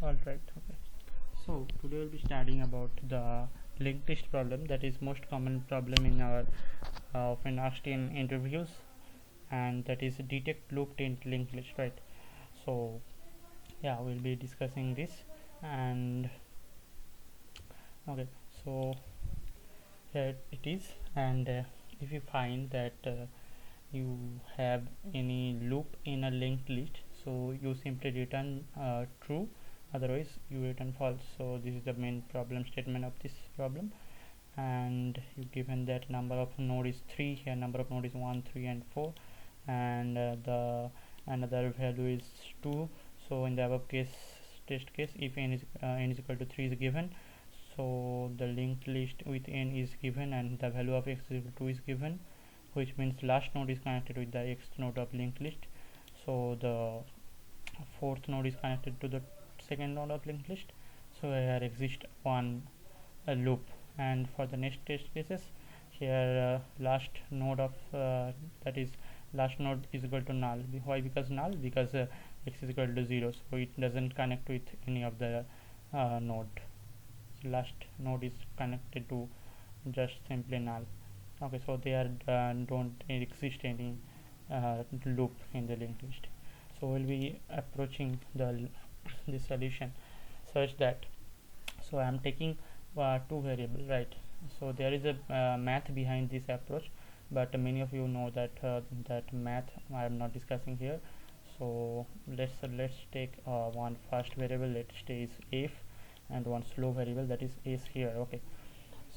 Alright, okay. So today we'll be studying about the linked list problem, that is most common problem in our often asked in interviews, and that is detect looped in linked list, right? So yeah, we'll be discussing this. And okay, so here it is. And if you find that you have any loop in a linked list, so you simply return true, otherwise you return false. So this is the main problem statement of this problem. And you given that number of node is 3, here number of node is 1, 3 and 4, and the another value is 2. So in the above case, test case, if n is equal to 3 is given, so the linked list with n is given and the value of x is equal to 2 is given, which means last node is connected with the x node of linked list. So the fourth node is connected to the second node of linked list. So here exists one loop. And for the next test cases, here last node of that is last node is equal to null. Why? Because null, because x is equal to 0, so it doesn't connect with any of the node. So last node is connected to just simply null. Okay, so there don't exist any loop in the linked list. So we'll be approaching the solution such that, so I am taking two variable, right? So there is a math behind this approach, but many of you know that that math I am not discussing here. So let's take one first variable, let's say is f, and one slow variable, that is s here. Okay,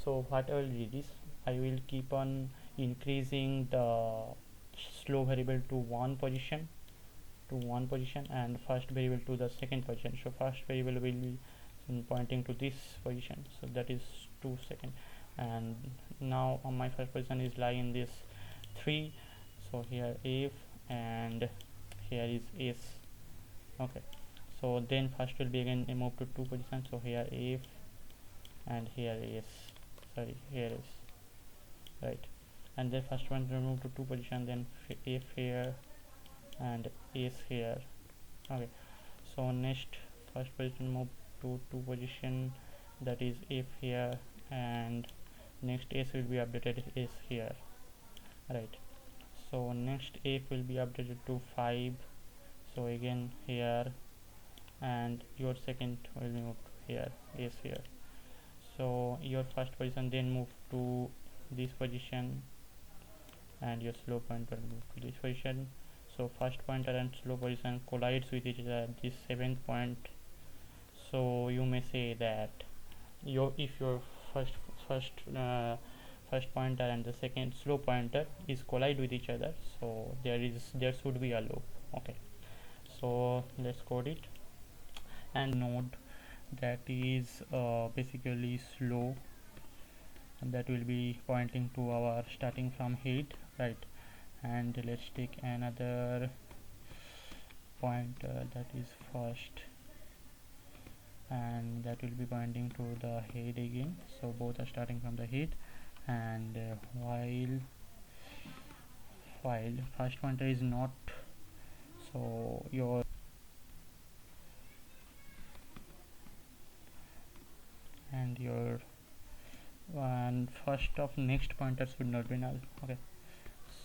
so what I will do is I will keep on increasing the slow variable to one position and first variable to the second position. So first variable will be pointing to this position, so that is 2 second. And now on my first position is lying in this 3, so here f and here is s. Okay, so then first will be again move to 2 position, so here f and here is, sorry, here is, right? And then first one will move to 2 position, then f here and s here. Okay, so next first position move to 2 position, that is f here, and next s will be updated s here, right? So next f will be updated to 5, so again here, and your second will move to here, s here. So your first position then move to this position, and your slow pointer will move to this position. So first pointer and slow position collides with each other at this 7th point. So you may say that if your first first uh, first pointer and the second slow pointer is collide with each other, so there should be a loop. Okay, so let's code it. And node that is basically slow, and that will be pointing to our starting from head, right? And let's take another pointer that is first, and that will be pointing to the head again. So both are starting from the head. And while first pointer is not, so your and your and first of next pointer should not be null. Okay,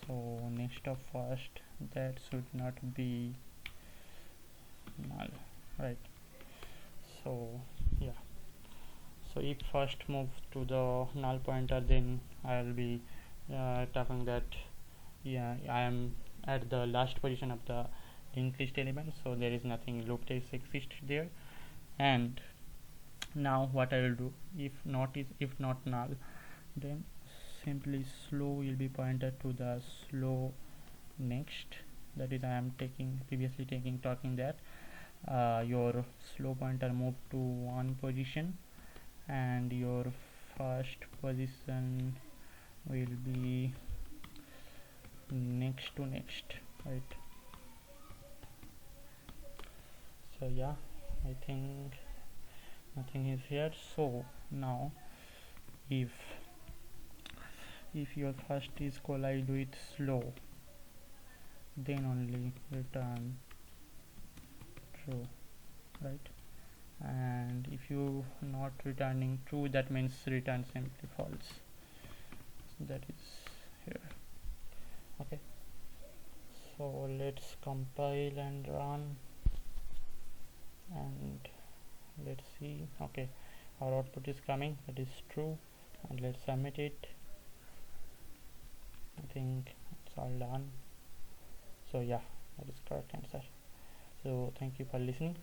so next of first, that should not be null, right? So yeah, so if first move to the null pointer, then I'll be talking that, yeah, I am at the last position of the linked list element, so there is nothing loop test exists there. And now what I will do, if not null, then simply slow will be pointed to the slow next, that is I am previously talking that your slow pointer move to one position, and your first position will be next to next, right? So yeah, I think nothing is here. So now if your first is collide with slow, then only return true, right? if you not returning true, that means return simply false. So that is here. Okay, so let's compile and run, and let's see. Okay, our output is coming, that is true, and let's submit it. I think it's all done. So yeah, that is correct answer. So thank you for listening.